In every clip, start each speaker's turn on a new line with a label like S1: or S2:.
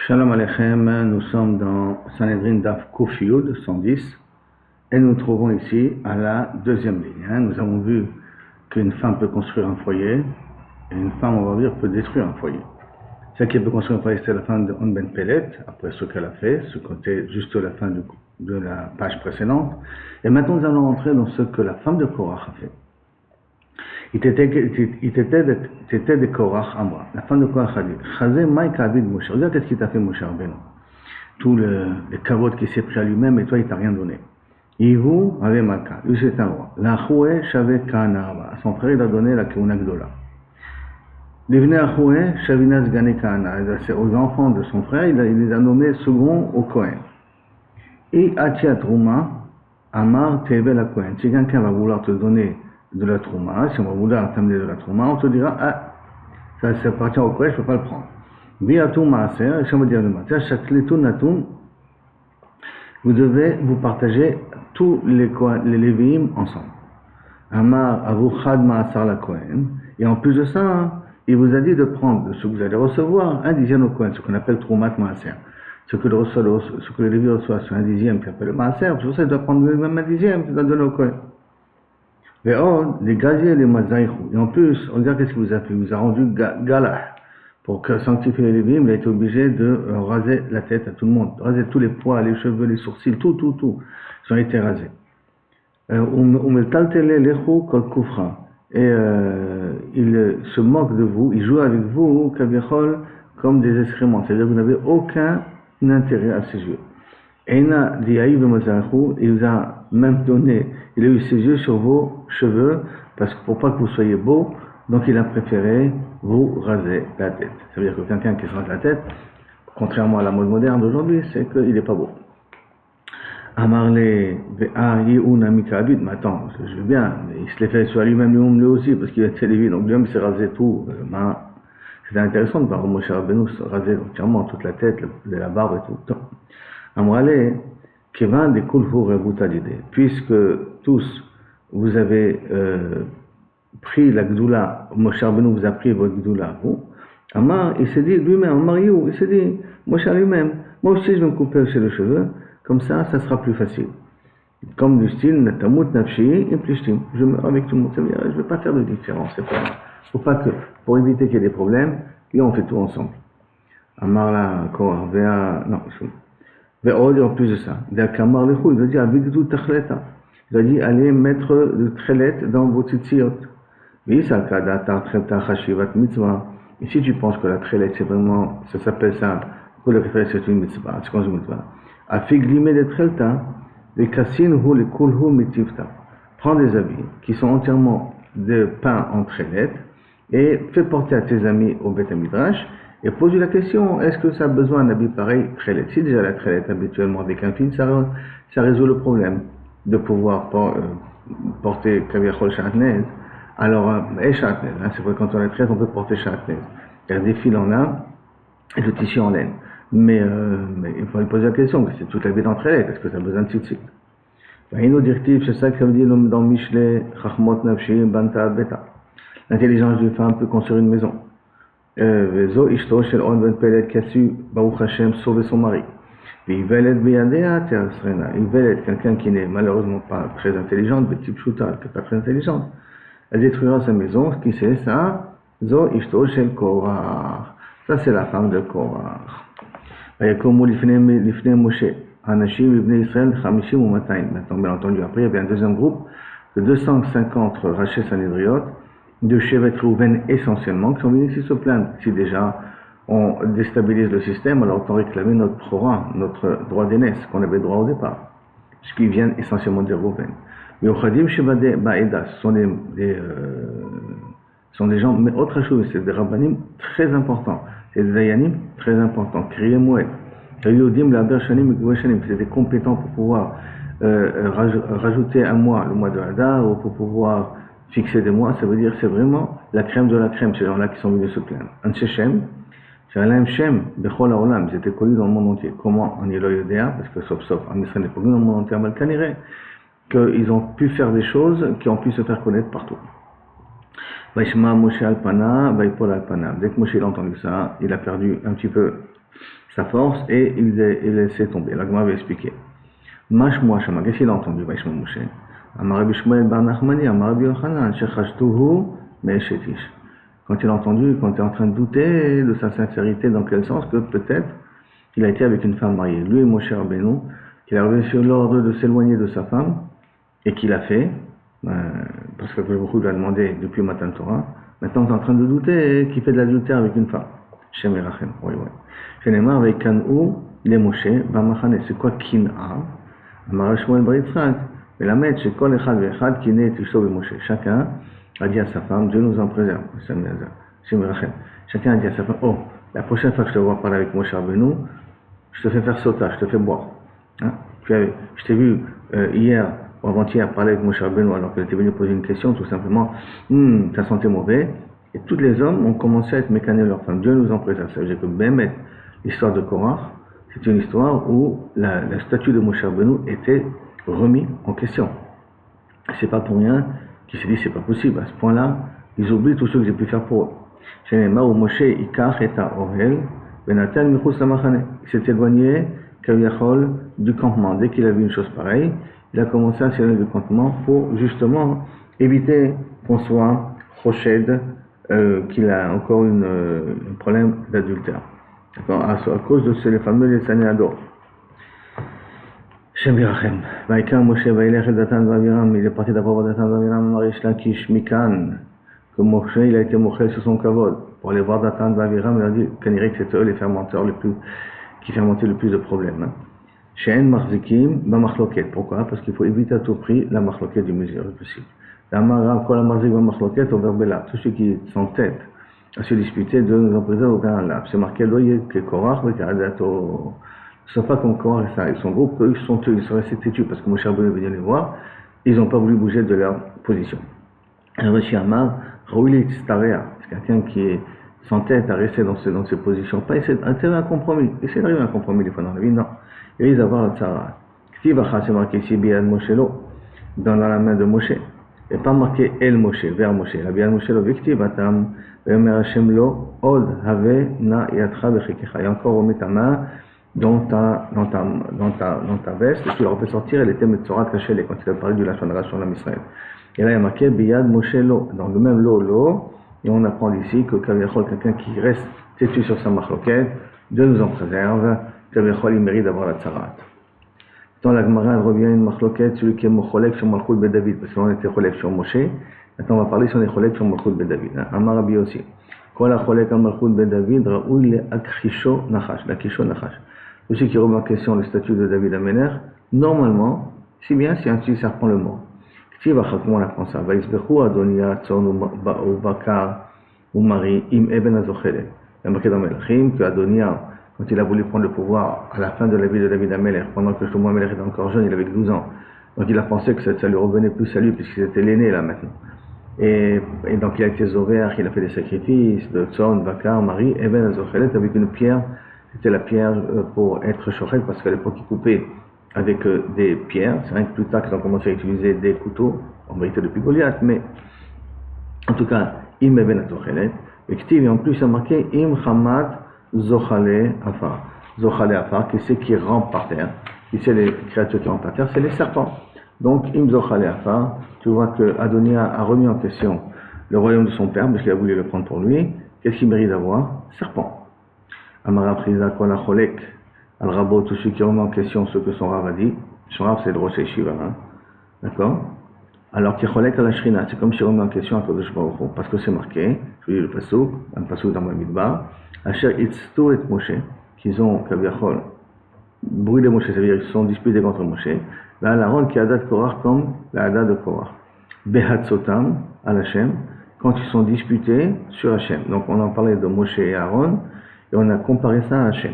S1: Shalom Aleichem, nous sommes dans Sanhedrin Daf Kuf Yud 110 et nous nous trouvons ici à la deuxième ligne. Nous avons vu qu'une femme peut construire un foyer et une femme, on va dire, peut détruire un foyer. Celle qui peut construire un foyer, c'était la femme de On Ben Pelet, après ce qu'elle a fait, ce côté juste à la fin de la page précédente. Et maintenant, nous allons entrer dans ce que la femme de Korach a fait. Il était de Korach à moi. La femme de Korach a dit, Chazé Maïka Abid Moshe. Regarde qu'est-ce qu'il t'a fait Moshe Rabbeinu. Tout le kavod qu'il s'est pris à lui-même et toi il t'a rien donné. Ihu avait Malka. Lui c'est un roi. La Choué Shavet Kahana. À son frère il a donné la Keuna Gdola. Devenu Choué Shavinaz Gane Kahana. Aux enfants de son frère il les a nommés second au Kohen. Et Atiat Rouma Amar Tebel à Kohen. Si quelqu'un va vouloir te donner de la trouma, si on va vouloir t'amener de la trouma, on te dira, ah, ça appartient au Kohen, je ne peux pas le prendre. Biatou maaser, et si on va dire le matin, chaque letou natoun, vous devez vous partager tous les lévi'im ensemble. Amar avou chad maasar la Kohen, et en plus de ça, il vous a dit de prendre ce que vous allez recevoir, un dixième au Kohen, ce qu'on appelle troumat maaser. Ce que le lévi reçoit, c'est un dixième qui appelle le maaser, c'est pour ça qu'il doit prendre même un dixième, il doit donner au Kohen. Les gaziers et les mazaïchou. Et en plus, regarde qu'est-ce qu'il vous a fait. Il vous a rendu galah. Pour sanctifier les lévi'im, il a été obligé de raser la tête à tout le monde. Raser tous les poils, les cheveux, les sourcils, tout. Ils ont été rasés. Et il se moque de vous, il joue avec vous, kavichol, comme des excréments. C'est-à-dire que vous n'avez aucun intérêt à ses yeux. Eina diaïv de mazaïchou, il vous a même donné, il a eu ses yeux sur vos cheveux, parce que pour pas que vous soyez beau, donc il a préféré vous raser la tête. Ça veut dire que quelqu'un qui se rase la tête, contrairement à la mode moderne d'aujourd'hui, c'est qu'il n'est pas beau. Amarle ve'ari unamika abid, mais attends, je veux bien, mais il se l'est fait sur lui-même lui aussi, parce qu'il a été lévi, donc lui-même il s'est rasé tout. C'était intéressant de voir Moshe Rabbeinu se raser entièrement toute la tête, la barbe et tout. Amrale, Kevin de Kulhu Reboutalide, puisque tous vous avez pris la Gdoula, Moshe Rabbeinu vous a pris votre Gdoula, vous, Amar, il s'est dit lui-même, Amariou, il s'est dit, Moshe lui-même, moi aussi je vais me couper aussi les cheveux, comme ça sera plus facile. Comme du style, Natamut Nafshi, Implishtim, je meurs avec tout le monde, ça veut dire, je ne vais pas faire de différence, c'est pas grave. Faut pas que, pour éviter qu'il y ait des problèmes, et on fait tout ensemble. Amar la Korah, non, en plus de ça, il a dit, il a dit, allez mettre le trelet dans vos tzitziyot. Et si tu penses que la trelet, c'est vraiment, ça s'appelle ça, que la trelet c'est une mitzvah, c'est quoi une mitzvah? Afiglimé de trelta, les kassin ou les kulhu mitivta. Prends des habits qui sont entièrement de pain en trelet et fais porter à tes amis au Beth Midrash. Et pose-lui la question, est-ce que ça a besoin d'un habit pareil, trelet? Si déjà la trelet habituellement avec un fil, ça résout le problème de pouvoir porter kaviachol shatnez. Alors, shatnez, c'est vrai quand on est traite, on peut porter shatnez. Il y a des fils en lin et le tissu en laine. Mais il faut lui poser la question, c'est toute la vie dans trelet, est-ce que ça a besoin de tzitzit? Une autre directive, c'est ça que ça veut dire dans Mishle, Chachmot Nafshi, Banta, Beta. L'intelligence d'une femme peut construire une maison. Zo ishto shel On Ben Pelet qui a su, Baruch Hashem, sauver son mari. Ivelet beyadea terasrena. Ivelet, quelqu'un qui n'est malheureusement pas très intelligente, Betip Shutal, qui n'est pas très intelligente, elle détruira sa maison. Qui c'est ça? Zo ishto shel Korach. Ça c'est la femme de Korach. Vayakomu lifnei Moshe. Anashim ibn Israël, Chamishim ou Mataim. Maintenant, bien entendu, après il y avait un deuxième groupe de 250 rachés sanhedriot, de Shevet Reuven essentiellement, qui sont venus ici se plaindre. Si déjà on déstabilise le système, alors autant réclamer notre prora, notre droit d'aînesse, qu'on avait droit au départ, puisqu'ils viennent essentiellement de Reuven. Mais au Khadim Shevade Ba'eda, ce sont des gens, mais autre chose, c'est des rabbanim très importants, c'est des dayanim très importants, Kriye Moed, Yodim Laber Shanim et Gouachanim, c'est des compétents pour pouvoir rajouter un mois, le mois de Hadar, ou pour pouvoir fixer des mois, ça veut dire c'est vraiment la crème de la crème, ces gens-là qui sont venus se plaindre. Anshe-Shem, Shalem Shem, Bechol Haolam, ils étaient connus dans le monde entier. Comment en Eloïdéa, parce que sauf, en Israël n'est pas connu dans le monde entier, Malkanire, qu'ils ont pu faire des choses qui ont pu se faire connaître partout. Vaishma Moshe Alpana, Vaipol Alpana. Dès que Moshe a entendu ça, il a perdu un petit peu sa force et il laissait tomber. La Gemara va expliquer. Mashmoa Shama, qu'est-ce qu'il a entendu, Vaishma Moshe? Amarabi Shmuel Bar Nachmani, Amarabi Yochanan, Shechashtuhu, Me'eshetish. Quand il a entendu, quand il est en train de douter de sa sincérité, dans quel sens que peut-être il a été avec une femme mariée. Lui, Moshe Rabbeinu, qu'il a reçu l'ordre de s'éloigner de sa femme, et qu'il a fait, parce que beaucoup lui a demandé depuis Matan Torah, maintenant il est en train de douter qu'il fait de l'adultère avec une femme. Shem Erachem, oui. Shenemar avec Kan'u, les Moshe, Bamachane, c'est quoi Kin'a? Amar Shmuel Bar Yitzchak, mais la mettre, c'est Kol Echad Ve'echad, Kiné Tisho Moshe. Chacun a dit à sa femme, Dieu nous en préserve, Shem Erachem. Chacun a dit à sa femme, oh, la prochaine fois que je te vois parler avec Moshe Rabbeinu, je te fais faire sauta, je te fais boire. Hein? Je t'ai vu hier ou avant-hier parler avec Moshe Rabbeinu alors qu'elle était venue poser une question, tout simplement, ta santé mauvaise. Et tous les hommes ont commencé à être mécanés leur femme. Dieu nous en préserve. Ça veut dire que Bémet, l'histoire de Korah, c'est une histoire où la statue de Moshe Rabbeinu était remise en question. C'est pas pour rien qu'ils se disent c'est pas possible. À ce point-là, ils oublient tout ce que j'ai pu faire pour eux. Shenema où Moshe Ikach et Ohel, Benatel Michus Samachane. Il s'est éloigné Kaviyachol du campement. Dès qu'il a vu une chose pareille, il a commencé à s'éloigner du campement pour justement éviter qu'on soit Roched, qu'il a encore un problème d'adultère. D'accord, à cause de ces fameux Netzanéador. Shem Birachem. Vaïka Moshe Vaïlech et Datan Vaviram, il est parti d'abord voir Datan Vaviram, Marish Lakish Mikan, que Moshe, il a été moché sur son kavod. Pour aller voir Datan Vaviram, il a dit que c'était eux les fermenteurs qui fermentaient le plus de problèmes. She'en Marzikim, Bamachloket. Pourquoi? Parce qu'il faut éviter à tout prix la machloket du mesure possible. La Mara, Kol Marzik Bamachloket, au verbela. Tous ceux qui s'entêtent à se disputer de nous emprisonner au Gan Lab. C'est marqué loyer que Korach, ce ne sont pas comme Korach et son groupe, eux ils sont restés têtus parce que Moshe Rabbeinu est venu les voir, ils n'ont pas voulu bouger de leur position. Alors, Rashi Amar, Rouili Tstarea, c'est quelqu'un qui s'entête à rester dans ces positions, pas essayer d'arriver à un compromis, essayer d'arriver à un compromis des fois dans la vie, non. Il risque d'avoir la tsara. Ktivacha, c'est marqué ici, Biad Moshelo, dans la main de Moshe. Et pas marqué El Moshe, vers Moshe. La Biad Moshelo, Viktivatam, Veomer Hashem lo, Od Have Na Yatra Bechikecha. Et encore, remets ta main dans ta veste, et tu leur fais sortir, elle était Metzorat Kachele, quand il a parlé du Lachon Rachon de l'Israël. Et là, il y a marqué Biad Moshe lo, dans le même lo, et on apprend ici que Kaviachol, quelqu'un qui reste têtu sur sa machloket, Dieu nous en préserve, Kaviachol, il mérite d'avoir la tzarat. Dans la Gemara, elle revient une machloket, celui qui est Mocholek sur Malchut Ben David, parce qu'on était Cholek sur Moshe, maintenant on va parler si on est Cholek sur Malchut Ben David. Amar Rabbi aussi. Kol ha-Cholek al Malchut Ben David, Raoui le Akhisho Nachash, l'Akhisho Nachash. Celui qui remet en question le statut de David Améler, normalement, si bien si un petit serpent le mord. Comment on apprend ça? Vaisbechu Adonia Tzon ou Bakar ou Marie im Eben Azochelet. Il y a marqué dans Melchim que Adonia, quand il a voulu prendre le pouvoir à la fin de la vie de David Améler, pendant que Shlomo Améler était encore jeune, il avait 12 ans. Donc il a pensé que ça lui revenait plus à lui, puisqu'il était l'aîné là maintenant. Et donc il a été zovéach, il a fait des sacrifices de Tzon, Bakar, Marie, Eben Azochelet avec une pierre. C'était la pierre pour être shochet, parce qu'à l'époque il coupait avec des pierres. C'est vrai que plus tard qu'ils ont commencé à utiliser des couteaux, en vérité depuis Goliath, mais en tout cas, im eben azochelet, et en plus il a marqué im chamad zochale afar. Zochale afar, qui c'est qui rampe par terre. Qui c'est les créatures qui rampent par terre? C'est les serpents. Donc im zochale afar, tu vois que Adonia a remis en question le royaume de son père, parce qu'il a voulu le prendre pour lui. Qu'est-ce qu'il mérite d'avoir? Serpent. Amara prisa kol ha-Cholek. Al-Rabo, tous ceux qui remettent en question ce que son Rav a dit. Son Rav, c'est le Rosh Yeshiva, hein? D'accord? Alors, Kecholek al Shrina, c'est comme si on remet en question un Kodesh Baruch Hu, parce que c'est marqué, je vous dis le passouk, un passouk dans ma midbar, Asher Itztu et Moshe, qu'ils ont, Kaviachol, brûlé Moshe, ça veut dire qu'ils se sont disputés contre Moshe, là, Aaron qui a Hadat Korach comme la Hadat de Korach. Behatzotam, al Hashem, quand ils sont disputés sur Hashem. Donc, on en parlait de Moshe et Aaron, et on a comparé ça à Hashem.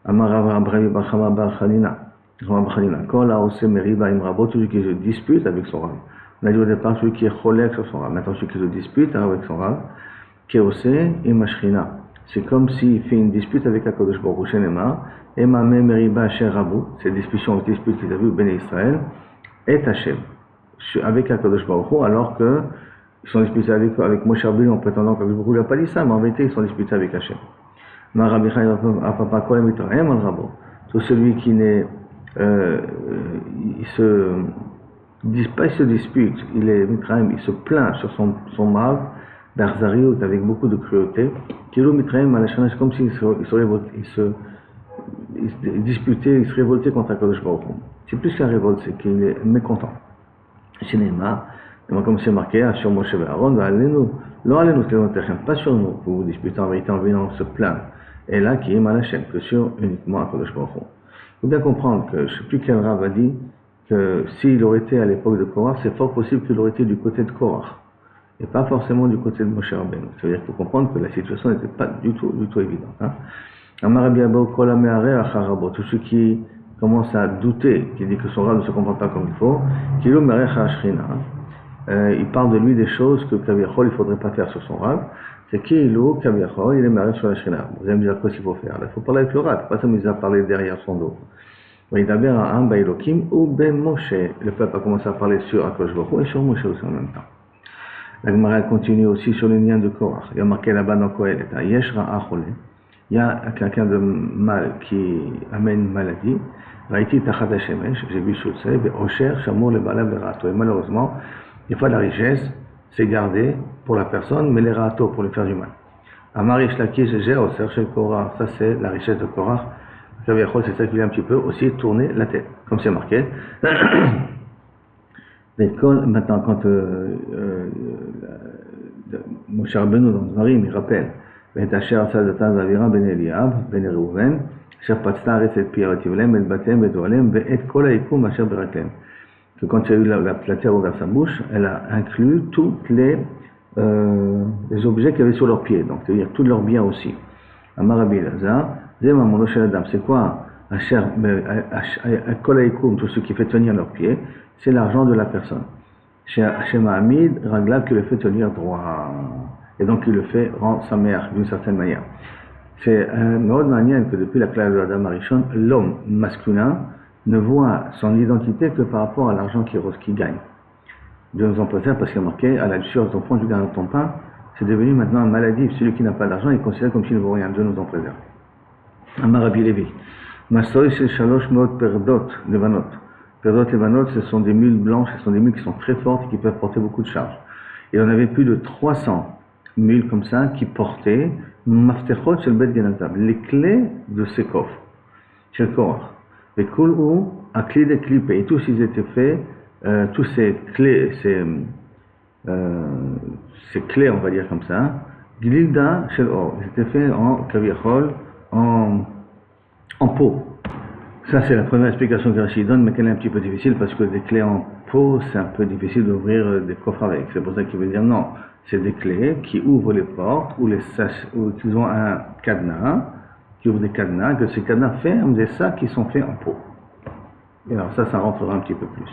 S1: Amarav Abrahi Bachama Bachalina. Quand là, on Meriba Imrabo, celui qui se dispute avec son Rav. On a dit au départ celui qui est Cholek sur son Rav. Maintenant, celui qui se dispute avec son Rav, Keose Imashrina. C'est comme s'il fait une dispute avec Akadosh Baruch Hu Shenema, Emame Meriba Asher Rabu, cette discussion, dispute qu'il a vu au Béné Israël, est Hashem. Avec Akadosh Baruch Hu, alors que ils sont disputés avec Moshe Rabbeinu en prétendant qu'Akadosh Baruch Hu n'a pas dit ça, mais en vérité, ils sont disputés avec Hashem. Tout celui qui n'est, il se dispute, il est mitraim, il se plaint sur son mal, d'Arzariot avec beaucoup de cruauté, Kilo mitraim c'est comme s'il se disputait, il se révoltait contre Akadosh Baruch Hu. C'est plus qu'un révolte, c'est qu'il est mécontent. Cinéma, comme c'est marqué, sur Moshe et Aaron, pas sur nous, pour vous disputer en vérité en venant se plaindre. Et là, qui est Malachem, que sur uniquement Akadosh Baruch Hu. Il faut bien comprendre que, je ne sais plus quel Rav a dit, que s'il aurait été à l'époque de Korach, c'est fort possible qu'il aurait été du côté de Korach, et pas forcément du côté de Moshe Rabbeinu. C'est-à-dire qu'il faut comprendre que la situation n'était pas du tout évidente. Tous ceux qui commencent à douter, qui dit que son Rav ne se comporte pas comme il faut, il parle de lui des choses que Kaviachol il ne faudrait pas faire sur son Rav. C'est Kilo, Kaviachol, il est marié sur la Shrina. Vous allez me dire quoi qu'il faut faire. Il faut parler avec le Rav, pas s'amuser à parler derrière son dos. Le peuple a commencé à parler sur Akadosh Baruch Hu et sur Moshe aussi en même temps. La Gemara continue aussi sur les liens de Korach. Il y a marqué là-bas dans Kohelet, Yesh Ra'a Cholé. Il y a quelqu'un de mal qui amène une maladie. Raïti Tachat Hashemesh, j'ai vu sous le soleil, Osher Shamour le Balav le Rato. Et malheureusement, des fois la richesse, c'est gardé pour la personne, mais les Rato pour lui faire du mal. Amarish Lakish J'ai Osher Shel Korach, ça c'est la richesse de Korach. C'est ça qui vient un petit peu aussi tourner la tête, comme c'est marqué. Maintenant, quand Moshe Rabbeinu dans Dvarim, il rappelle, que quand il y a eu la terre ouverte sa bouche, elle a inclus tous les objets qu'il y avait sur leurs pieds, donc c'est-à-dire tous leurs biens aussi. Amarabi Lazar, c'est quoi tout ce qui fait tenir leurs pieds, c'est l'argent de la personne. Chez Mahamid, Raglav qui le fait tenir droit. Et donc il le fait rendre sa mère d'une certaine manière. C'est une autre manière que depuis la classe de Adam Arishon, l'homme masculin ne voit son identité que par rapport à l'argent qu'il gagne. Dieu nous en préserve parce qu'il a marqué à la lueur de ton front, tu gagnes ton pain. C'est devenu maintenant une maladie. Celui qui n'a pas d'argent, il considère comme s'il ne vaut rien. Dieu nous en préserve. Amar Rabbi Levi. Masoi c'est Shalosh Meot Perdot Levanot. Perdot Levanot, ce sont des mules blanches, ce sont des mules qui sont très fortes et qui peuvent porter beaucoup de charges. Il en avait plus de 300 mules comme ça qui portaient Maftechot Shel Bet Genazab, les clés de ces coffres, chez le Korach. Les Kulou, à clé des clipés. Et tous ils étaient faits, tous ces clés, ces clés, on va dire comme ça, Gilda Shel Or, ils étaient faits en Kaviachol, en peau. Ça, c'est la première explication que Rachid donne, mais qu'elle est un petit peu difficile parce que des clés en peau, c'est un peu difficile d'ouvrir des coffres avec. C'est pour ça qu'il veut dire non. C'est des clés qui ouvrent les portes ou qui ont un cadenas, qui ouvrent des cadenas, que ces cadenas ferment des sacs qui sont faits en peau. Et alors ça rentrera un petit peu plus.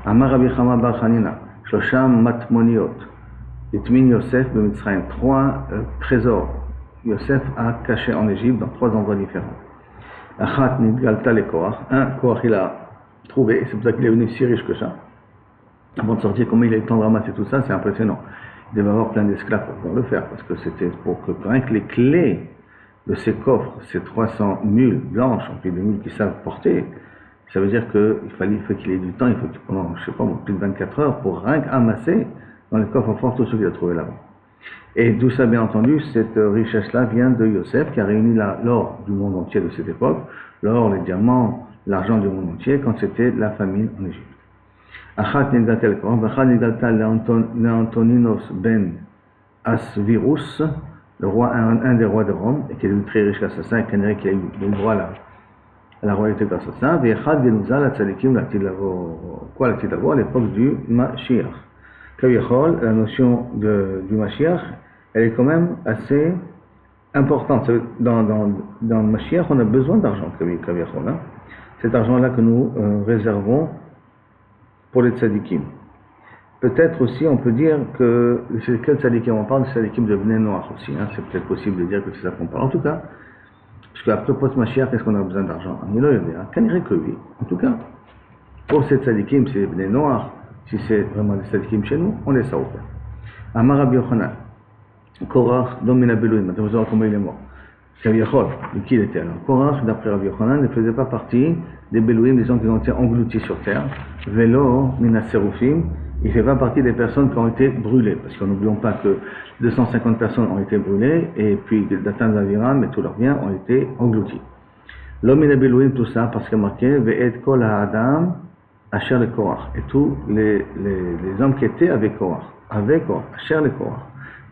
S1: Amar Rabbi Chama bar Chanina, Shlosham Matmoniot, Itmin Yosef b'Mitzrayim, 3 trésors. Yosef a caché en Égypte dans 3 endroits différents. Achat Nidgalta le Korach, un Korach il a trouvé, et c'est pour ça qu'il est venu si riche que ça. Avant de sortir, comment il a eu le temps de ramasser tout ça, c'est impressionnant. Il devait avoir plein d'esclaves pour pouvoir le faire, parce que c'était pour que rien que les clés de ces coffres, ces 300 mules blanches, en plus des mules qui savent porter, ça veut dire qu'il faut qu'il ait du temps, il faut qu'il pendant, je sais pas, plus de 24 heures pour rien qu'amasser dans les coffres forts tout ce qu'il a trouvé là-bas. Et d'où ça, bien entendu, cette richesse-là vient de Yosef, qui a réuni l'or du monde entier de cette époque, l'or, les diamants, l'argent du monde entier, quand c'était la famine en Égypte. Achat Nidgalta le Korach, Achat Nidgalta Leantoninos ben Asvirus, le roi, un des rois de Rome, et qui est devenu très riche grâce à ça, et qui a eu le droit à la royauté grâce à ça. V'echad Genuzal la tzadikim l'atidavo, quoi l'atidavo à l'époque du Mashiach. Kaviachol, la notion du Mashiach, elle est quand même assez importante. Dans le Mashiach, on a besoin d'argent, Kaviachol. Hein. Cet argent-là que nous réservons pour les tzadikim. Peut-être aussi, on peut dire que c'est quel tzadikim on parle, le tzadikim de Bnei Noach aussi. Hein. C'est peut-être possible de dire que c'est ça qu'on parle. En tout cas, parce qu'après post-Mashiach, est-ce qu'on a besoin d'argent? Il y a qu'un que oui. En tout cas, pour ces tzadikim, c'est Bnei Noach. Si c'est vraiment des tzadikim chez nous, on laisse ça ouvert. Amar Rabbi Yochanan, Korach, Domina Belouim, maintenant vous allez voir comment il est mort. Kaviachol, de qui il était alors? Korach, d'après Rabbi Yochanan, ne faisait pas partie des Bélouim, des gens qui ont été engloutis sur terre. Vélo, Minaserufim, il ne fait pas partie des personnes qui ont été brûlées. Parce que n'oublions pas que 250 personnes ont été brûlées, et puis Datan Zaviram et tous leurs biens ont été engloutis. L'homme et les Bélouim, tout ça, parce qu'il y a marqué, Ve'et kol ha'adam, Asher le Korach. Et tous les hommes qui étaient avec Korach, Asher le Korach.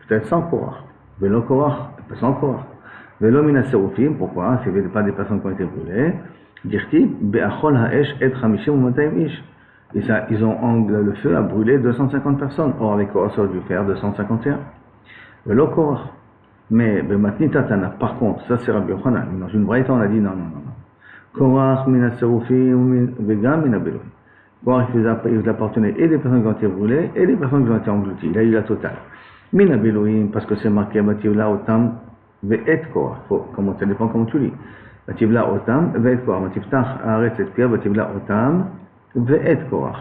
S1: Peut-être sans Korach. Vélo Korach, sans Korach. Vélo Minaserufim, pourquoi? Ce n'étaient pas des personnes qui ont été brûlées. Dirti, Be'achol ha'esh et chamishim ou matayim ish. Le feu a brûlé 250 personnes. Or, avec Korach, ça aurait dû faire 251. Vélo Korach. Mais, Be'matni tatana, par contre, ça c'est Rabbi Yochanan. Dans une braïta, on a dit non. Korach Minaserufim, vegam minabelou. Korach, il appartenait et des personnes qui ont été brûlées et des personnes qui ont été englouties. Il a eu la totale. Minabelouim, parce que c'est marqué Bativla Otam Ve'et Korach. Ça dépend comment tu lis. Bativla Otam Ve'et Korach. Batiftach arrête cette pierre, Bativla Otam Ve'et Korach.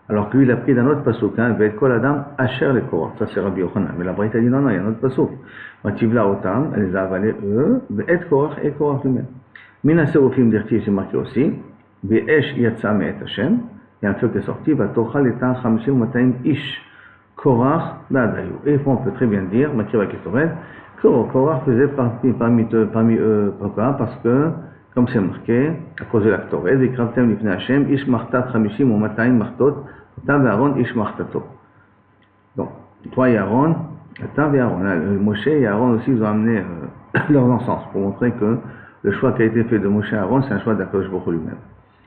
S1: Alors que lui, il a pris d'un autre pasuk, Ve'et Kol Adam Asher le Korach. Ça c'est Rabbi Yochanan. Mais la Braïta dit non, il y a un autre pasuk. Bativla Otam, elle les a avalés eux, Ve'et Korach et Korach lui-même. Minaserufim d'Irti, c'est marqué aussi. Ve'esh Yatsa Me'et Hashem. Il y a un feu qui est sorti, va tochal etan chamishim mataim ish Korach ba'adayu. Et on peut très bien dire, Makiva Ketoret, que Korach faisait parmi eux, pourquoi? Parce que, comme c'est marqué, à cause de la Ketoret, Vikravtem lifnei Hashem, ish martat chamishim ou mataim martot, ta Aaron ish martato. Donc, toi et Aaron, ta et Aaron, Moshe et Aaron aussi, ils ont amené leurs encens, pour montrer que le choix qui a été fait de Moshe et Aaron, c'est un choix d'Akadosh Baruch Hu lui-même.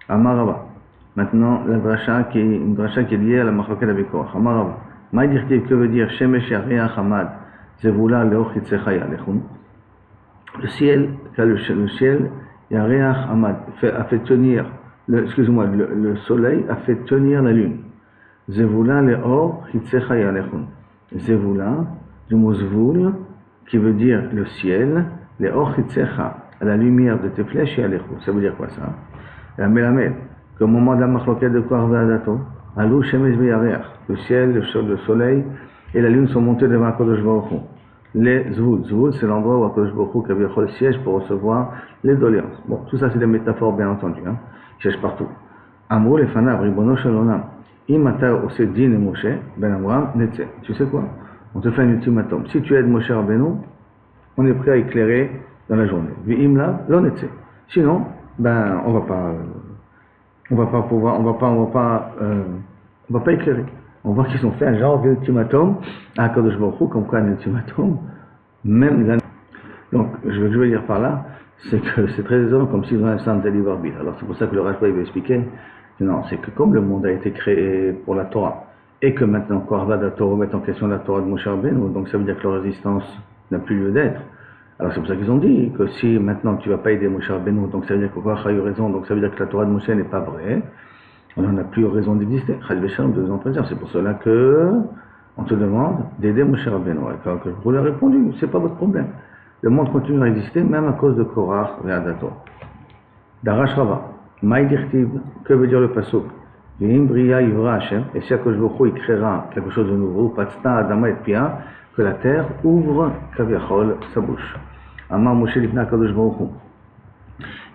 S1: Amarava. Maintenant, la dracha qui est liée à la machloket avec Korach. Amarava. Maïdirtiv, que veut dire Shemesh Yareach Hamad Zevula Leoch Yitzechaya Lechum. Le ciel, Yareach Hamad, a fait tenir, le soleil a fait tenir la lune. Zevula Leoch Yitzechaya Lechum. Zevula, du mot Zvul, qui veut dire le ciel, Leoch Yitzecha, à la lumière de tes flèches et à l'Echou. Ça veut dire quoi ça? La Melamed. Qu'au moment de la machloket de Korach ve'Adato, Alou Shemesh ve'Yareach, le ciel, le soleil et la lune sont montés devant Akadosh Baruch Hu. Les Zvul, c'est l'endroit où Akadosh Baruch Hu Kaviachol siège pour recevoir les doléances. Bon, tout ça c'est des métaphores bien entendu, il siège partout. Amrou lefanav ribono shel olam, im ata oseh din et Moshe ben Amram netze. Tu sais quoi? On te fait un ultimatum. Si tu aides Moshe Rabbeinu, on est prêt à éclairer dans la journée. V'im la lo netze. Sinon, on va pas éclairer. On voit qu'ils ont fait un genre d'ultimatum à Akadosh Baruch Hu, comme quoi un ultimatum, même là. Donc, je veux dire par là, c'est que c'est très étonnant, comme s'ils ont un centre de libre arbitre. Alors, c'est pour ça que le Rashba, il va expliquer, non, c'est que comme le monde a été créé pour la Torah, et que maintenant, Korach va remettre en question la Torah de Moshe Rabbeinu, donc ça veut dire que leur résistance n'a plus lieu d'être. Alors c'est pour ça qu'ils ont dit que si maintenant tu ne vas pas aider Moshe Rabbeinu, donc ça veut dire que Korach a eu raison, donc ça veut dire que la Torah de Moshe n'est pas vraie, on n'a plus raison d'exister. C'est pour cela que on te demande d'aider Moshe Rabbeinu. Et vous lui avez répondu, c'est pas votre problème. Le monde continue à exister même à cause de Korach et Adato. Darash Rava, Maïdirtiv, que veut dire le pasuk? Bria Yivra Hashem, et si Akadosh Baruch Hu il créera quelque chose de nouveau, Patsta Adama et Pia, que la terre ouvre Kaviachol sa bouche. Amar Moshe Lifna Akadosh Baruch Hu.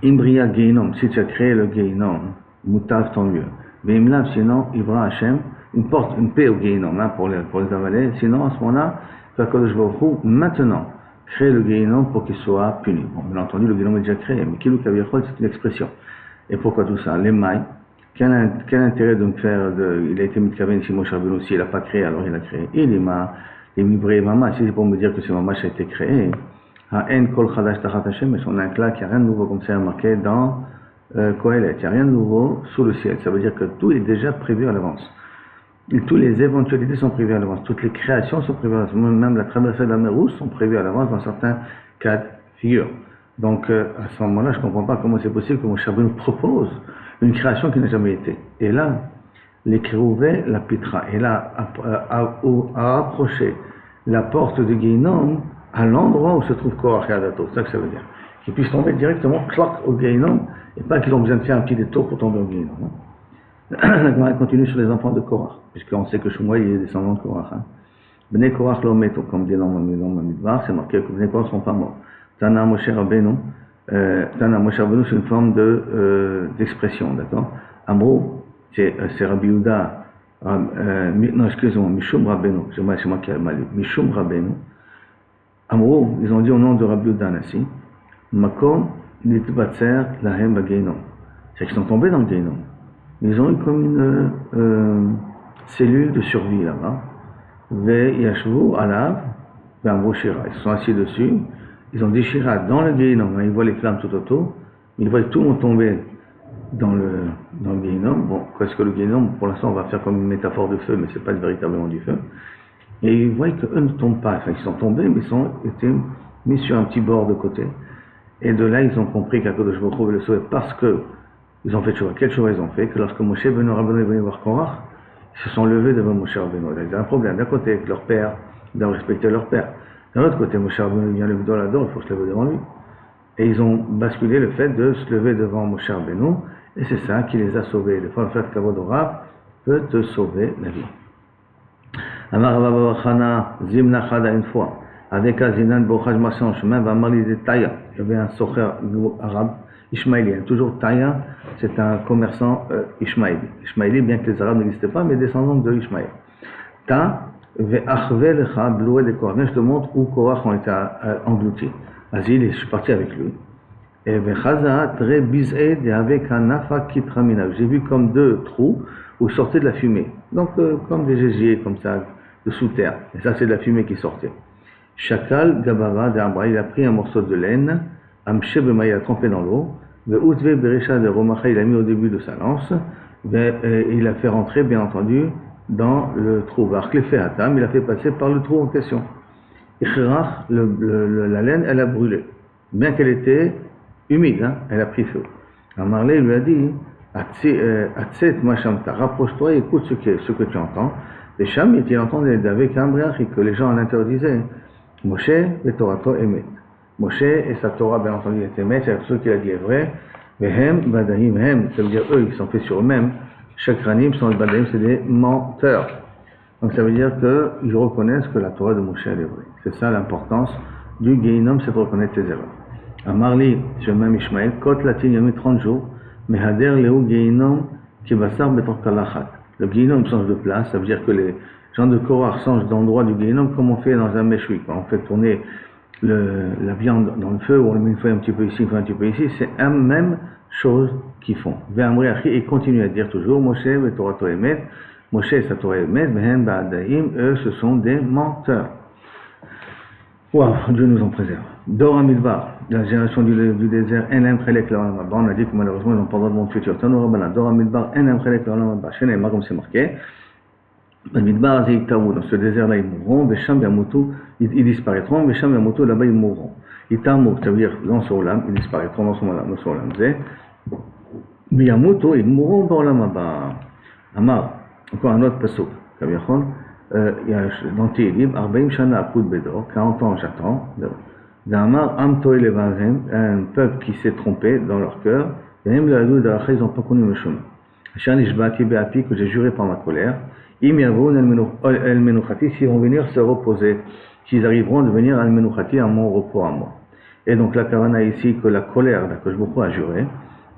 S1: Imbria Geinom, si tu as créé le Geinom, Moutav tant mieux. Veimlav, sinon, Ivra Hashem, une paix au Geinom, pour les avaler. Sinon, à ce moment-là, Akadosh Baruch Hu, maintenant, crée le Geinom pour qu'il soit puni. Bon, bien entendu, le Geinom est déjà créé, mais Kilou Kaviachol, c'est une expression. Et pourquoi tout ça? Les mailles. Quel intérêt de me faire il a été mitkaven si Moshe Rabbeinu aussi, il n'a pas créé, alors il a créé. Il m'a, les mibré mama, si c'est pour me dire que ce mamash a été créé, ha'en kol chadash tachat Hashem, on a un clat qui a rien de nouveau comme c'est marqué dans Kohelet, il n'y a rien de nouveau sous le ciel. Ça veut dire que tout est déjà prévu à l'avance. Et toutes les éventualités sont prévues à l'avance, toutes les créations sont prévues à l'avance, même la traversée de la mer Rouge sont prévues à l'avance dans certains cas de figure. Donc à ce moment-là, je ne comprends pas comment c'est possible que Moshe Rabbeinu propose une création qui n'a jamais été. Et là, les Kérouvé, la Pitra, et là, a approché la porte de Geinom à l'endroit où se trouve Korach et Adato. C'est ça que ça veut dire. Qu'ils puissent tomber directement, clac, au Geinom, et pas qu'ils ont besoin de faire un petit détour pour tomber au Geinom. On continue sur les enfants de Korach, puisqu'on sait que Shmuel est descendant de Korach. Bnei Korach l'ometo, comme dit dans le Midbar, c'est marqué que Bnei Korach ne sont pas morts. Tana Moshe Rabbeinu, c'est une forme d'expression, d'accord? Amro, c'est Rabbi Yehuda, non, excusez-moi, Mishum Rabbeinu, c'est moi qui ai mal lu, Mishum Rabbeinu. Amro, ils ont dit au nom de Rabbi Yehuda Nassi, Makom Nitbatser Lahem Bageinom. C'est qu'ils sont tombés dans le Geinom. Ils ont eu comme une cellule de survie là-bas. Ve Yashvu Alav, Amro Shira. Ils se sont assis dessus. Ils ont dit Shira dans le Geinom. Ils voient les flammes tout autour. Ils voient tout le monde tomber dans le Geinom. Bon, qu'est-ce que le Geinom? Pour l'instant, on va faire comme une métaphore de feu, mais c'est pas véritablement du feu. Et ils voient qu'eux ne tombent pas. Enfin, ils sont tombés, mais ils ont été mis sur un petit bord de côté. Et de là, ils ont compris qu'Akadosh Baruch Hu veut le sauver parce que ils ont fait choix. Quel choix ils ont fait? Que lorsque Moshe Rabbeinu est venu voir Korach, ils se sont levés devant Moshe Rabbeinu. Ils ont un problème. D'un côté, avec leur père, ils doivent respecter leur père. D'un autre côté, Moshe Rabbeinu vient le dos là dedans, il faut se lever devant lui. Et ils ont basculé le fait de se lever devant Moshe Rabbeinu, et c'est ça qui les a sauvés. Des fois, le fait Kavod Orav peut te sauver la vie. Amar Rabba Bachana, Zimna Chada une fois, avec Azinan Bochaj Massé en chemin, va maliser Taya. Il y avait un socher arabe, Ishmaélien. Toujours Taya, c'est un commerçant Ishmaéli. Ishmaéli, bien que les Arabes n'existaient pas, mais descendants de Ishmaël. Ta, ve'achve lecha, bloué de Korach. Viens, je te montre où Korach ont été engloutis. Vas-y, je suis parti avec lui. Et ve'chaza, très bizé, avec un nafa kitramina. J'ai vu comme deux trous où sortait de la fumée. Donc, comme des gésiers, comme ça, de sous terre. Et ça, c'est de la fumée qui sortait. Shakal Gabava d'Abra, il a pris un morceau de laine, Amche Bema, il a trempé dans l'eau, Ve'utve Beresha de Romacha, il a mis au début de sa lance, il a fait rentrer, bien entendu, dans le trou. Varklefe Hatam, il a fait passer par le trou en question. Ichirach, la laine, elle a brûlé. Bien qu'elle était humide, hein, elle a pris feu. Amarle lui a dit, Atset Mashamta, rapproche-toi et écoute ce que tu entends. Les Cham, il entendait avec un briach que les gens à l'intérieur disaient, Moshe et Torato Emet. Moshe et sa Torah, bien entendu, est Emet, c'est ce qu'il a dit est vrai. Vehem, Badahim, Hem, ça veut dire eux, ils sont faits sur eux-mêmes. Chakranim, sont les Badahim, c'est des menteurs. Donc ça veut dire qu'ils reconnaissent que la Torah de Moshe elle est vraie. C'est ça l'importance du Geinom, c'est de reconnaître ses erreurs. À Marli, c'est le même Ishmael, Kot Latin, il y a mis 30 jours, mais Hader Leu Geinom, Kibassar Betor Kalachat. Le Geinom change de place, ça veut dire que les gens de Korach changent d'endroit du Geinom comme on fait dans un méchoui. Quand on fait tourner la viande dans le feu, ou on le met une fois un petit peu ici, une fois un petit peu ici, c'est la même chose qu'ils font. Et continue à dire toujours, Moshe et Torato Emet, Moshe et sa Torah Emet, Behen Ba'adaim, eux ce sont des menteurs. Waouh, Dieu nous en préserve. Dor Amidbar, la génération du désert, Enem Chelek L'Olam Haba. On a dit que malheureusement ils n'ont pas le droit de monde futur. Tanoura Bana, Dor Amidbar, Enem Chelek L'Olam Haba. Chez Neymar, comme c'est marqué. Amidbar, Ziktaou, dans ce désert-là ils mourront. Besham Yamutu, ils disparaîtront. Besham Yamutu, là-bas ils mourront. Itamu, ça veut dire dans ce Olam, ils disparaîtront dans ce Olam. Mais Yamutu, ils mourront dans l'Olam Haba. Amar, encore un autre pasuk. Kaviachon. Dans Télim, 40 Shana Akoud Bedor, 40 ans j'attends. D'Amar Amtoy Levavem, un peuple qui s'est trompé dans leur cœur, et même la Lou d'Acha, ils n'ont pas connu le chemin. Shanish Baki Beapi, que j'ai juré par ma colère, Im Yavoun El Menuchati, s'ils vont venir se reposer, s'ils arriveront de venir Al Menuchati à mon repos à moi. Et donc la Kavana ici, que la colère d'Akadosh Baruch Hu a juré,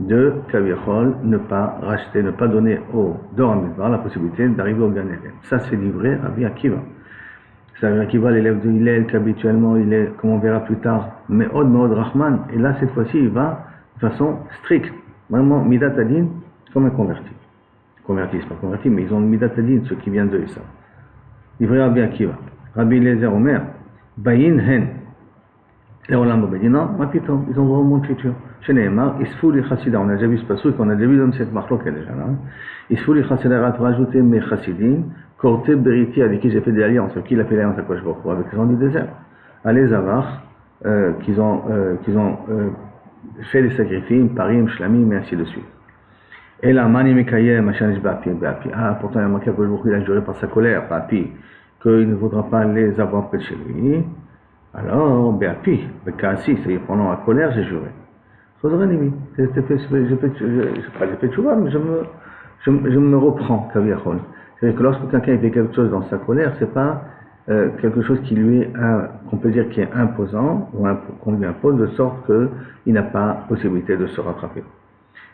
S1: de Kaviachol, ne pas racheter, ne pas donner au Dor Amidbar la possibilité d'arriver au Gan Eden. Ça, c'est livré à Rabbi Akiva. Rabbi Akiva, l'élève de Hillel, qu'habituellement, il est, comme on verra plus tard, Meod Rahman. Et là, cette fois-ci, il va de façon stricte. Vraiment, Midat Adin, comme un converti. Converti, c'est pas converti, mais ils ont Midat Adin, ce qui vient d'eux, et ça. Livré à Rabbi Akiva. Rabbi Eliezer Omer, Bayin Hen. Et on l'a dit non, ils ont vraiment le futur. Chez Neymar, Isfouli Chassida, on a déjà vu ce passage, on a déjà vu dans cette marque qui est déjà là. Isfouli Chassida, pour rajouter mes Chassidim, Korte Beriti, avec qui j'ai fait des alliances, avec qui il a fait l'alliance à Kosh Baruch Hu, avec les gens du désert. Allez Zavar, qu'ils ont fait des sacrifices, Parim, Shlamim, et ainsi de suite. Et là, Mani Mekayem, Machanish Bapi. Ah, pourtant, il y a marqué à Kosh Baruch Hu, il a juré par sa colère, Bapi, qu'il ne voudra pas les avoir près de chez lui. Alors, Béapi, Bekassi, c'est-à-dire pendant la colère, j'ai juré. J'ai fait tchouva, mais je me reprends, Kaviachol. C'est-à-dire que lorsque quelqu'un fait quelque chose dans sa colère, c'est pas quelque chose qui lui est, qu'on peut dire qui est imposant, ou qu'on lui impose, de sorte qu'il n'a pas possibilité de se rattraper.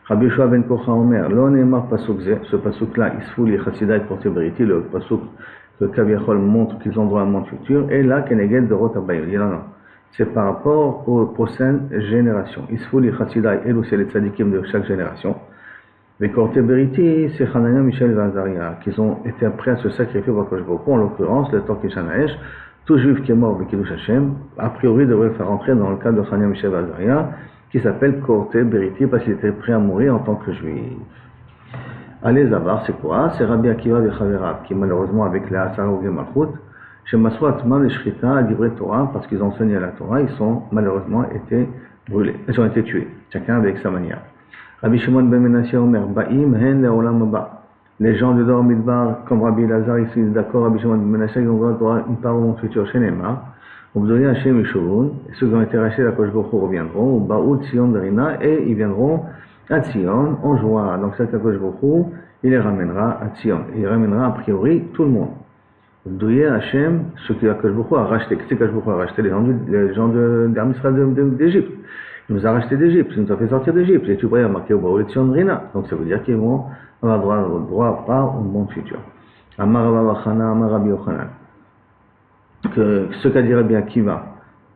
S1: Rabbi Yoshua ben Kocha Omer, Lo Neemar Pasuk Ze, ce pasuk-là, Isfou li Chassidai Porte Beriti, le pasuk que Kaviachol montre qu'ils ont droit à un monde futur, et là, Keneged de Rot Abayim. Il dit non, c'est par rapport aux prochaines générations. Isfou li Chassidai, Elou, c'est les tzadikim de chaque génération. Mais Porte Beriti, c'est Hanania, Michel et Azaria, qui ont été prêts à se sacrifier pour Kosh Boko, en l'occurrence, le temps Kishanaesh, tout juif qui est mort, Bekidush Hashem, a priori devrait faire entrer dans le cadre de Hanania, Michel et Azaria, qui s'appelle Korte Beriti parce qu'il était prêt à mourir en tant que juif. Allez, Zavar, c'est quoi? C'est Rabbi Akiva de Chaverav, qui malheureusement avec la Asara ou Malchut, chez Maswa Atman et Shrita, à Divrei Torah, parce qu'ils ont enseigné la Torah, ils sont malheureusement été brûlés, ils ont été tués, chacun avec sa manière. Rabbi Shimon ben Menashe Omer, Ba'im hen le'olam haba. Les gens de Dor Midbar, comme Rabbi Lazar, ils sont d'accord, Rabbi Shimon ben Menashe, ils ont droit à une part au monde futur chez Neymar. Obdoni Hashem Yeshuvun, ceux qui ont été rachetés à Kosh Boko reviendront, ou Baoud Sion Berina, et ils viendront à Sion en joie. Donc cet Kosh Boko, il les ramènera à Sion. Il ramènera a priori tout le monde. Obdoni Hashem, ceux qui Kosh Boko a racheté, qu'est-ce que Kosh Boko a racheté? Les gens d'Égypte. Il nous a racheté d'Égypte, il nous a fait sortir d'Égypte. Et tu pourrais marquer au Baoud Sion Berina. Donc ça veut dire qu'ils vont avoir droit pas au monde futur. Amar Rabba Bachana, Amar Rabbi Yochanan. Que ce qu'a dit Rabbi Akiva,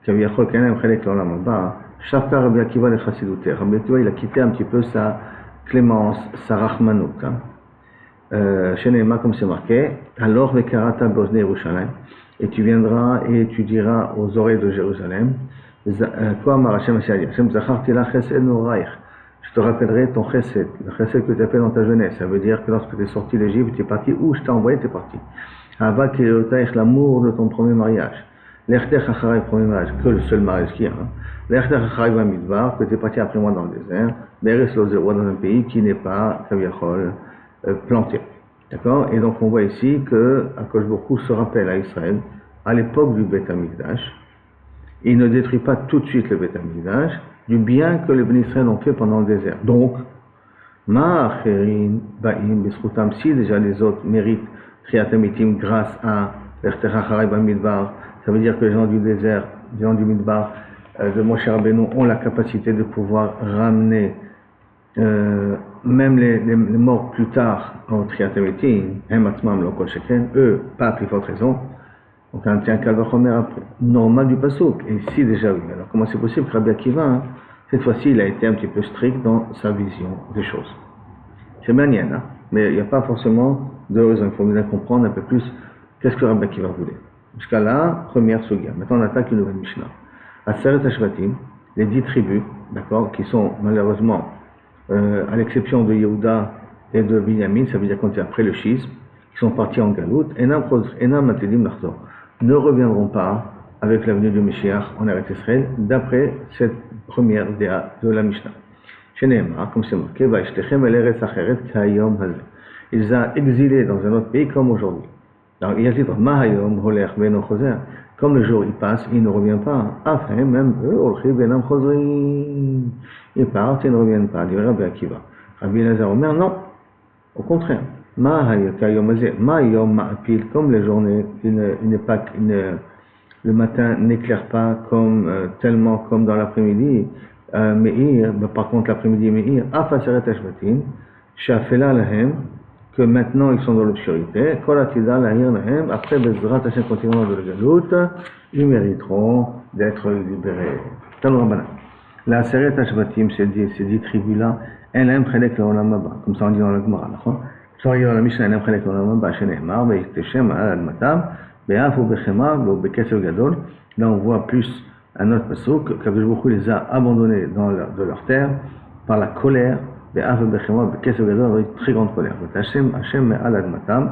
S1: Kaviachol Kanem Chelek L'Olam Haba, Shavka Rabbi Akiva le Chassidouté. Rabbi Akiva, il a quitté un petit peu sa clémence, sa rachmanout. Chez Neema, comme c'est marqué, alors Vekarata Bosne Yerushalayim, et tu viendras et tu diras aux oreilles de Jérusalem, quoi Marachem Hashem Zacharti la Chesed Noraich. Je te rappellerai ton chesed, le chesed que tu as fait dans ta jeunesse. Ça veut dire que lorsque tu es sorti d'Égypte, tu es parti où je t'ai envoyé, tu es parti. Avec l'amour de ton premier mariage. L'Echtech Acharay, premier mariage, que le seul mariage qu'il y a. L'Echtech Acharay va Midbar, que tu es parti après moi dans le désert. L'Eres Lozéroua, dans un pays qui n'est pas, Kaviachol, planté. D'accord? Et donc on voit ici que Akadosh Baruch Hu se rappelle à Israël, à l'époque du Beth Amikdash, il ne détruit pas tout de suite le Beth Amikdash, du bien que les Bnei Israël ont fait pendant le désert. Donc, Ma'acherin, Ba'im, Bisrutam, si déjà les autres méritent Triatamitim grâce à l'Echtech Midbar, ça veut dire que les gens du désert, les gens du Midbar, de Moshe Rabbeinu ont la capacité de pouvoir ramener même les morts plus tard en Triatamitim, eux, pas à plus forte raison. Donc un Kalvachomer normal du Pasuk. Et si déjà oui, alors comment c'est possible que Rabbi Akiva, cette fois-ci, il a été un petit peu strict dans sa vision des choses. C'est manienne, hein, mais il n'y a pas forcément de raison. Il faut bien comprendre un peu plus qu'est-ce que Rabbi Akiva voulait. Jusqu'à là, première sugia. Maintenant, on attaque une nouvelle Mishnah. Aseret Hashvatim, les 10 tribus, d'accord, qui sont malheureusement, à l'exception de Yehuda et de Binyamin, ça veut dire qu'on est après le schisme, qui sont partis en galoute, Enam Matedim Nachzor, ne reviendront pas avec l'avenue du Meshiach en Eretz Israël, d'après cette première déa de la Mishnah. Chez Nehemar, comme c'est marqué, Vaishtechem el Eretz Acheret Kayom Hazeh. Il les a exilés dans un autre pays comme aujourd'hui. Alors il y a dit Mahayom Holer Beno Choser. Comme le jour il passe, il ne revient pas. Enfin, même eux, Olchi Benam Chozrim. Ils partent et ne reviennent pas. Dit Rabbi Akiva. Rabbi Elazar Omer, non. Au contraire. Mahayom Hazeh. Mahayom Ma'apil. Comme les journées, le matin n'éclaire pas comme, tellement comme dans l'après-midi. Meir, par contre l'après-midi Meir, Afaseret Hashvatim, Shafela Lahem, que maintenant ils sont dans l'obscurité, Kolatida Lahir Lahem, après Bezrat Hashem continuant de la galoute, ils mériteront d'être libérés. Talou Rabbana. La Aseret Hashvatim, ces 10 tribus-là, elles aiment Chelek L'Olam Haba, comme ça on dit dans la Gemara, d'accord? Ça on dit dans la Mishnah, elles aiment Chelek L'Olam Haba, chez Nehemar, Ve'yikteshem Al Admatam, Be'af ou Bechema, Be'kesev Gadol. Là on voit plus un autre pasuk, qu'Akadosh Baruch Hu les a abandonnés de leur terre par la colère, avec une très grande colère. Hashem Me'al Admatam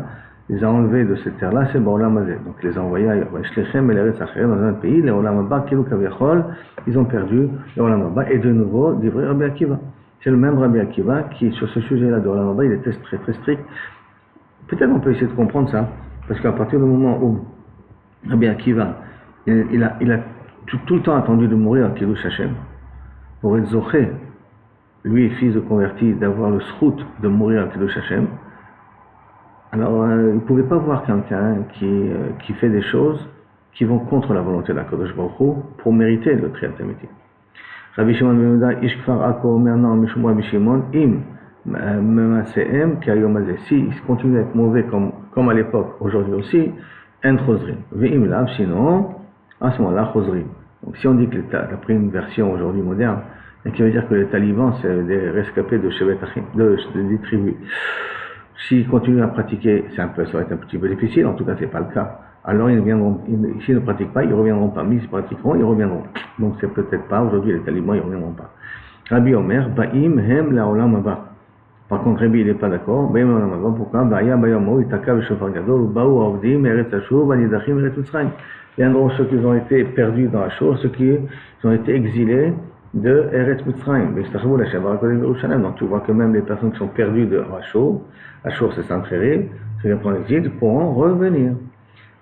S1: les a enlevés de cette terre-là, c'est Ba'olam Hazeh. Donc il les a envoyés ailleurs. Shlechem el Eretz Acher, dans un autre pays, les Olam Haba, Kilu Kaviachol, ils ont perdu les Olam Haba. Et de nouveau, d'ivrei Rabbi Akiva. C'est le même Rabbi Akiva qui, sur ce sujet-là de Olam Haba, il était très très strict. Peut-être on peut essayer de comprendre ça, parce qu'à partir du moment où Rabbi Akiva, il a tout le temps attendu de mourir à Kiddush Hashem, pour être zoché, lui, fils de converti, d'avoir le srout de mourir à Kiddush Hashem, Alors, il ne pouvait pas voir quelqu'un qui fait des choses qui vont contre la volonté d'Akadosh Baruch Hu pour mériter le Triat Amiti. Rabbi Shimon ben Yehuda, Ish Kfar Ako Omer Non Mishum Rabbi Shimon, Im Memasehem Kayom Hazeh. S'ils continuent à être mauvais comme à l'époque, aujourd'hui aussi, En Chosrim. Ve'im Lav, sinon, à ce moment-là, Chosrim. Donc si on dit que d'après une version aujourd'hui moderne, et qui veut dire que les talibans, c'est des rescapés de Shevet Achim, des tribus. S'ils continuent à pratiquer, ça va être un petit peu difficile, en tout cas c'est pas le cas. Alors ils viendront, s'ils ne pratiquent pas, ils ne reviendront pas. Mais s'ils pratiqueront, ils reviendront. Donc c'est peut-être pas, aujourd'hui les talibans, ils ne reviendront pas. Rabbi Omer, Ba'im hem la'olam haba. Par contre, Rabbi, il n'est pas d'accord. Ba'im la'olam haba, pourquoi? Ba'ya bayomo, itaka v'shofar gadol, ba'u avdim, eretz hashuv, anidachim, eretz Mitzrayim. Viendront ceux qui ont été perdus dans Ashur, ceux qui ont été exilés de Eretz Mitzrayim. Donc tu vois que même les personnes qui sont perdues de Ashur, Ashur c'est Sancheriv, ceux qui prennent l'exil, pourront revenir.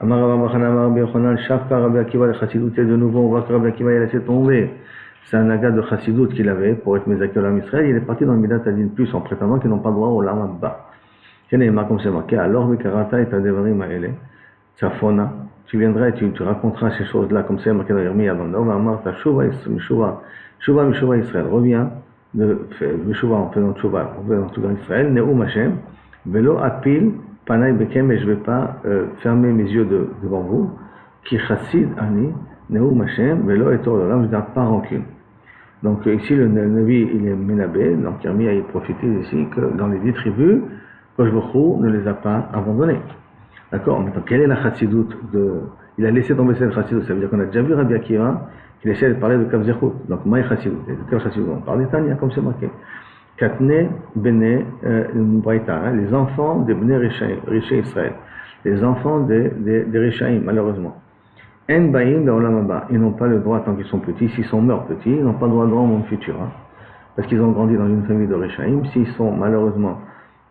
S1: Amar Rabbi Yochanan, Amar Rabbi Yochanan, Shafka Rabbi Akiva, le Chassidut, et de nouveau on voit que Rabbi Akiva il a laissé tomber. C'est un naga de Chassidut qu'il avait pour être Mezaki Olam Israël. Il est parti dans le Midat Adin plus en prétendant qu'ils n'ont pas droit au Olam Abba. Comme c'est marqué, alors Mikarata et Tadevarim Maele, Safona. Tu viendras et tu raconteras ces choses-là, comme c'est marqué dans Yermia dans le Nord, Amar ta Shuva Israël, reviens de Meshuva en faisant Shuva, en faisant tout dans Israël, Ne'um Hashem, Velo Apil, Panay Bekem, et je ne vais pas fermer mes yeux devant vous, Ki Chassid Ani, Ne'um Hashem, Velo Etor Olam, je ne garde pas rancune. Donc ici le Navi il est Menabé, donc Yermia il profite ici que dans les 10 tribus, Kosh Baruch Hu ne les a pas abandonnés. D'accord? Maintenant, quelle est la chassidut de... Il a laissé tomber cette chassidut. Ça veut dire qu'on a déjà vu Rabbi Akiva qu'il essaie de parler de Kav Zechut. Donc, maï chassidut. De quelle chassidut? On parle d'Etania, comme c'est marqué. Katne Bene Braïta, les enfants des Bene Riché Israël. Les enfants des Rishaïm, malheureusement. En Baïm Olam Haba. Ils n'ont pas le droit, tant qu'ils sont petits, s'ils sont morts petits, ils n'ont pas le droit au monde futur. Hein, parce qu'ils ont grandi dans une famille de Rishaïm. S'ils sont malheureusement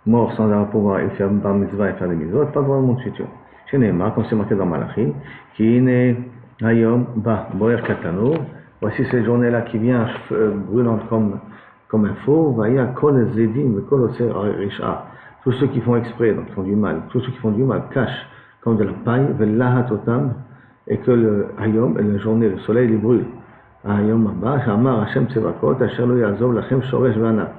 S1: morts sans avoir pouvoir et faire bar mitzvah et faire des mitzvot, pas dans le monde futur. Chez Neymar, comme c'est marqué dans Malachi, qui n'est hayom ba boer katano. Voici cette journée-là qui vient brûlante comme un feu. Vaya kol zedim kol oser risha. Tous ceux qui font exprès, donc qui font du mal, tous ceux qui font du mal cachent comme de la paille, velahat otam, et que le hayom, la journée, le soleil les brûle. Hayom ba shamar Hashem tsevakot asher lo yazov lachem shoresh v'anat.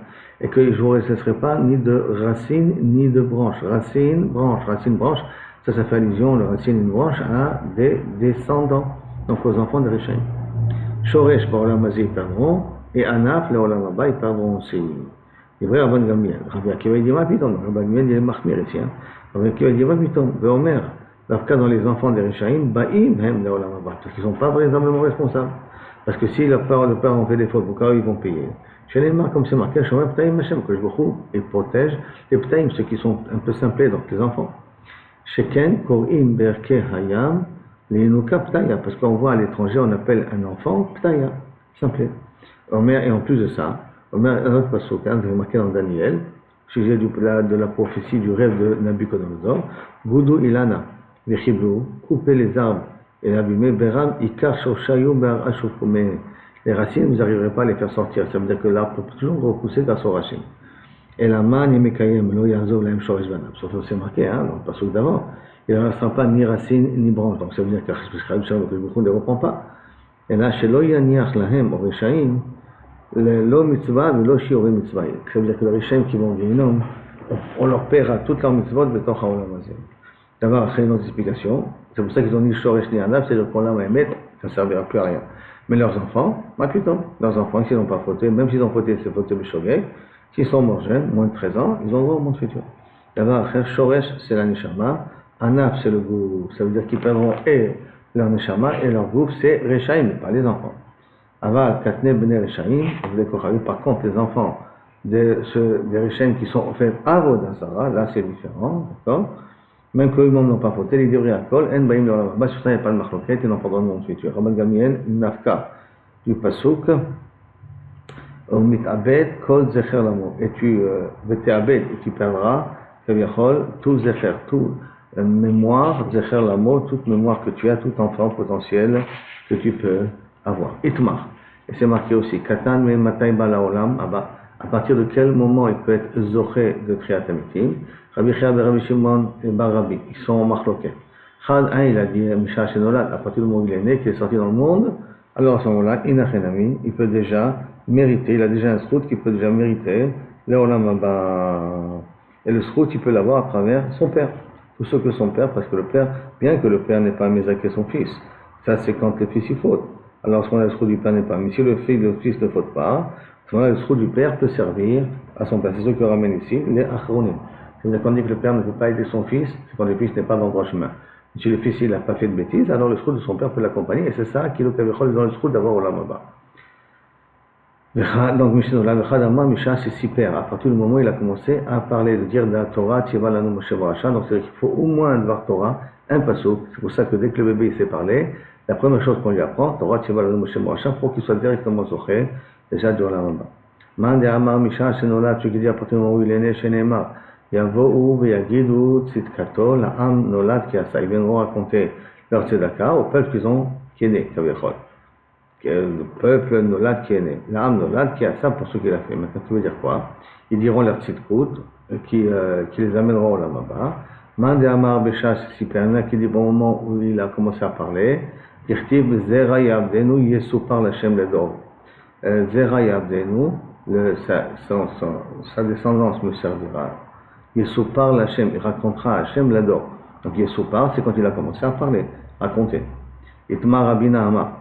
S1: Et que je ne vous laisserai pas ni de racines ni de branches. Racine, branche, ça fait allusion, le racine et une branche, à des descendants, donc aux enfants de Rishaïm. Shoresh, Baolam Hazeh, ils perdront, et Anaf, le Olam Haba, ils perdront aussi. C'est vrai, Rabban Gamliel. Rabbi Akiva, il dit, ma piton, Rabban Gamliel, il est Mahmir ici. Rabbi Akiva, il dit, ma piton, Veomer, dans les enfants de Rishaïm, Ba'im, hem, le Olam Haba, parce qu'ils ne sont pas véritablement responsables. Parce que si leurs parents ont fait des fautes, pourquoi ils vont payer? Chez les marques, comme c'est marqué, Shomer Ptaim Hashem, que je vous et protège les Ptaim, ceux qui sont un peu simplés, donc les enfants. Sheken, Korim, Berke, Hayam, les Nuka Ptaya, parce qu'on voit à l'étranger, on appelle un enfant Ptaya, simplé. Omer, et en plus de ça, Omer, un autre passage, vous marqué dans Daniel, sujet de la prophétie du rêve de Nabucodonosor, Goudou Ilana, les Chiblou, couper les arbres et l'abîmer, Beram, Ikar, Shoshayou, Ber Ashoukoumé. Les racines, vous n'arriverez pas à les faire sortir. Ça veut dire que l'arbre peut toujours repousser grâce aux racines. Et la man yemekayem lo yazov lahem shoresh v'anab. Sauf que c'est marqué, hein, dans le passage d'avant. Il ne restera pas ni racine ni branche. Donc ça veut dire que le ne les reprend pas. Et là, chez lo yaniach lahem oreshaim, lo mitzvah ve lo shiore mitzvah. Ça veut dire que les rishaim qui vont venir, on leur paiera toutes leurs mitzvot betoch haolam hazeh. D'abord, après une autre explication, c'est pour ça qu'ils ont ni shoresh ni anab, c'est-à-dire qu'on l'a mettre, ça ne servira plus à rien. Mais leurs enfants, plutôt, leurs enfants, s'ils n'ont pas fauté, même s'ils ont fauté, c'est fauté Bishogeg, s'ils sont morts jeunes, moins de 13 ans, ils ont droit au monde futur. D'abord, Shoresh, c'est la Neshama, Anaf, c'est le goût, ça veut dire qu'ils perdront et leur Neshama, et leur groupe, c'est Rechaim, pas les enfants. Aval, Katne, Bene Rechaim, par contre, les enfants des Rechaim qui sont en fait Avodazara, là c'est différent, d'accord? Même qu'eux-mêmes n'ont pas fauté, ils devraient alcool, en baïm de la sur ça il n'y a pas de marloquette, ils n'ont pas de monde futur. Rabban Gamliel, nafka, du pasouk, mitabed, kol zecher l'amour. Et tu veteabed, et tu perdras, kaviachol, tout zecher, tout mémoire, zecher l'amour, toute mémoire que tu as, tout enfant potentiel que tu peux avoir. Itmar. Et c'est marqué aussi, katan me matay bala olam, abba. À partir de quel moment il peut être zoché de Triat Amitim? Rabbi Chia et Rabbi Shimon et Bar Rabbi, ils sont en marloquet. Chad, il a dit, Misha Shenolad, à partir du moment où il est né, qu'il est sorti dans le monde, alors à ce moment-là, Inachenami, il peut déjà mériter, il a déjà un srout qui peut déjà mériter le Olam Haba. Et le srout, il peut l'avoir à travers son père. Tout ce que son père, parce que le père, bien que le père n'ait pas mésaqué son fils, ça c'est quand le fils il faute. Alors à ce moment-là, le srout du père n'est pas. Mais si le fils ne faute pas, à ce moment-là, le srout du père peut servir à son père. C'est ce que ramène ici les achronim. C'est-à-dire qu'on dit que le père ne peut pas aider son fils, c'est quand le fils n'est pas dans le droit chemin. Si le fils n'a pas fait de bêtises, alors le srout de son père peut l'accompagner, et c'est ça qui est le Kavechol dans le srout d'avoir Olam Haba. Donc, Misha, c'est si père. À partir du moment où il a commencé à parler, de dire la Torah, Tchiva Lanu Moshe Barasha, donc c'est-à-dire qu'il faut au moins un Dvar Torah, un passouk. C'est pour ça que dès que le bébé il sait parler, la première chose qu'on lui apprend, Torah, Tchiva Lanu Moshe Barasha, pour qu'il soit directement zoché, déjà de Olam Haba. Man de Amar Misha, Shenola, tu veux dire à partir du moment où il est né, Shenemar. Yavo'u ve'yagidu tzidkato la'am nolad ki asa. Ils viendront raconter leur tzedaka au peuple qui est né, Kavechol. Le peuple nolad qui est né. La'am nolad ki asa pour ce qu'il a fait. Maintenant, tu veux dire quoi? Ils diront leur tzidkut qui les amèneront au Olam Haba. Man de Amar Besha, si Perna qui dit au moment où il a commencé à parler, Dirtiv Zera Yavdenu Yesupar Lashem Ledor. Zera Yavdenu, sa descendance me servira. Yesupar l'Hachem, il racontera à Hachem l'adore. Donc Yesupar, c'est quand il a commencé à parler, raconter. Itmar Rabina Amar,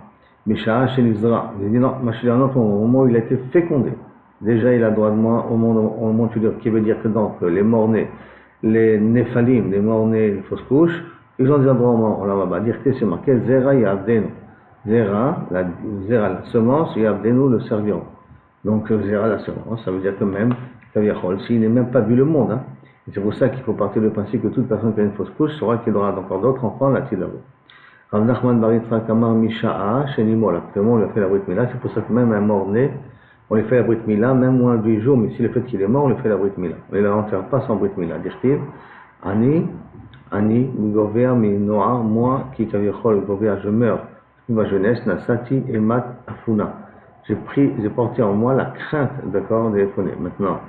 S1: Misha Shenizra. Il dit non, Mashiach, au moment où il a été fécondé, déjà il a droit de moi au moment qui veut dire que donc les morts-nés, les Nephalim, les morts-nés, les fausses couches, ils ont déjà droit au moment, on va dire que c'est marqué Zera Yavdenu. Zera, la semence, Yavdenu le serviront. Donc Zera, la semence, ça veut dire que même, s'il n'est même pas vu le monde, hein. Et c'est pour ça qu'il faut partir du principe que toute personne qui a une fausse couche saura qu'il aura encore d'autres enfants là qu'il a. Rav Nachman bar Yitzchak Amar Misha'a Shenimo, actuellement on lui a fait la Brit Mila, c'est pour ça que même un mort-né, on lui fait la Brit Mila, même moins de 8 jours, mais si le fait qu'il est mort, on lui fait la Brit Mila. On ne l'enterre pas sans Brit Mila. Dirtiv, Ani, Govea, mi Noah, moi qui Kavichol, Govea, je meurs, ma jeunesse, Nasati, Emat, Afuna. J'ai porté en moi la crainte, d'accord, des phonés. Maintenant,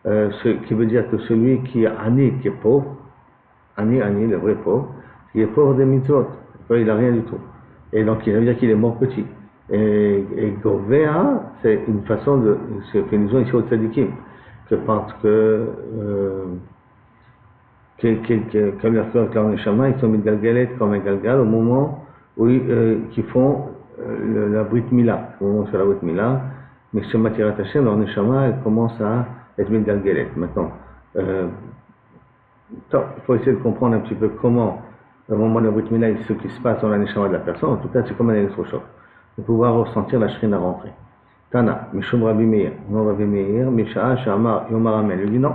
S1: ce qui veut dire que celui qui est Ani, qui est pauvre, Ani, le vrai pauvre, qui est pauvre des mitzvot, il n'a rien du tout. Et donc, il veut dire qu'il est mort petit. Et Govea, c'est une façon de, c'est que nous avons ici au Tzadikim, que parce que, comme la fleur de Neshama, ils sont mis galgalette comme un galgal au moment où ils font la Brit Mila. Au moment où c'est la Brit Mila, mais ce Matirat Hashem, leur Neshama, elle commence à être mise galgalette. Maintenant, il faut essayer de comprendre un petit peu comment, au moment de la Brit Mila, ce qui se passe dans la Neshama de la personne. En tout cas, c'est comme un électrochoc. De pouvoir ressentir la shrine à rentrer. Tana, Mishum Rabbi Meir, non Rabbi Meir, Misha'a, Shamar, Yomar Amen. Il dit non.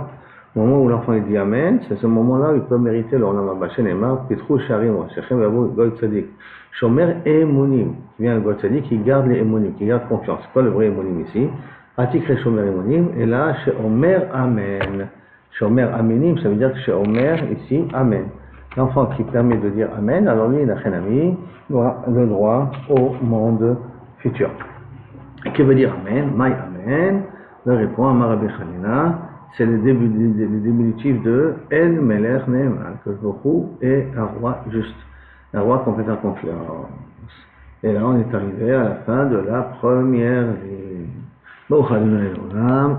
S1: Au moment où l'enfant dit Amen, c'est ce moment-là où il peut mériter le Olam Haba. Shenemar, Pitrou, Sharim, Shechem, Vavou, Goy Tzadik. Shomer Emonim, qui vient le Goy Tzadik, qui garde les Emonim, qui garde confiance. C'est quoi le vrai Emonim ici? Atikre Shomer Emonim, et là, chez Omer Amen. Shomer Amenim, ça veut dire que chez Omer, ici, Amen. L'enfant qui permet de dire Amen, alors lui, il a Chenami, il aura le droit au monde futur. Que veut dire Amen? Maï Amen. Le répond à Marabi Khalina, c'est le diminutif de El Melech Ne'eman, que Borou est un roi juste, un roi complètement en confiance. Et là, on est arrivé à la fin de la première ligne. Bon, Amen, Amen.